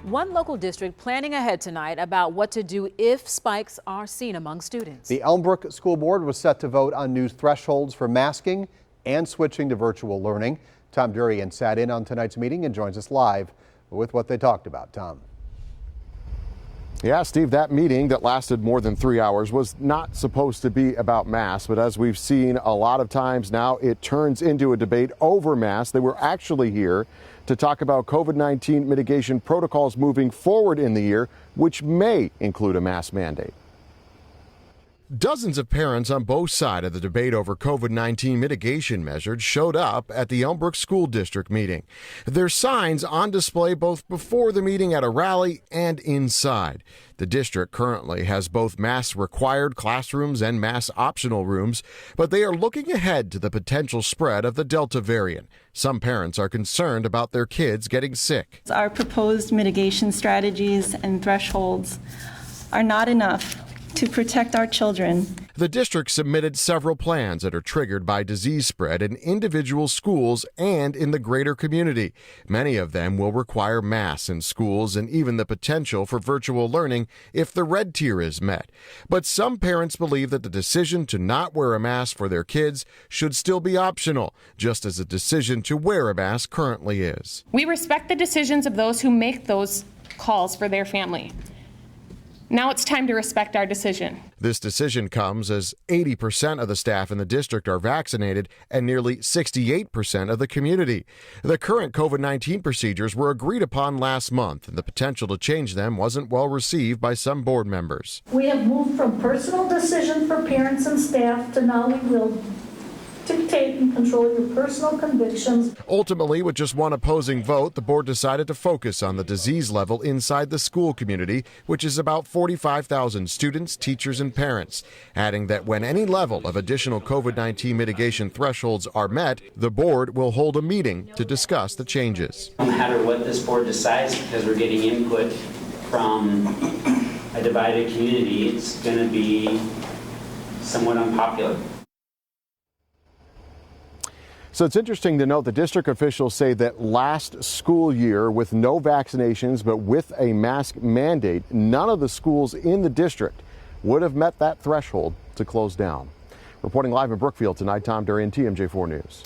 One local district planning ahead tonight about what to do if spikes are seen among students. The Elmbrook School Board was set to vote on new thresholds for masking and switching to virtual learning. Tom Durian sat in on tonight's meeting and joins us live with what they talked about. Tom. Yeah, Steve, that meeting that lasted more than 3 hours was not supposed to be about masks, but as we've seen a lot of times now, it turns into a debate over masks. They were actually here to talk about COVID-19 mitigation protocols moving forward in the year, which may include a mask mandate. Dozens of parents on both sides of the debate over COVID-19 mitigation measures showed up at the Elmbrook School District meeting. There's signs on display both before the meeting at a rally and inside. The district currently has both mask-required classrooms and mask-optional rooms, but they are looking ahead to the potential spread of the Delta variant. Some parents are concerned about their kids getting sick. Our proposed mitigation strategies and thresholds are not enough to protect our children. The district submitted several plans that are triggered by disease spread in individual schools and in the greater community. Many of them will require masks in schools and even the potential for virtual learning if the red tier is met. But some parents believe that the decision to not wear a mask for their kids should still be optional, just as the decision to wear a mask currently is. We respect the decisions of those who make those calls for their family. Now it's time to respect our decision. This decision comes as 80% of the staff in the district are vaccinated and nearly 68% of the community. The current COVID-19 procedures were agreed upon last month, and the potential to change them wasn't well received by some board members. We have moved from personal decision for parents and staff to now we will dictate and control your personal convictions. Ultimately, with just one opposing vote, the board decided to focus on the disease level inside the school community, which is about 45,000 students, teachers, and parents, adding that when any level of additional COVID-19 mitigation thresholds are met, the board will hold a meeting to discuss the changes. No matter what this board decides, because we're getting input from a divided community, it's going to be somewhat unpopular. So it's interesting to note the district officials say that last school year, with no vaccinations but with a mask mandate, none of the schools in the district would have met that threshold to close down. Reporting live in Brookfield tonight, Tom Durian, TMJ4 News.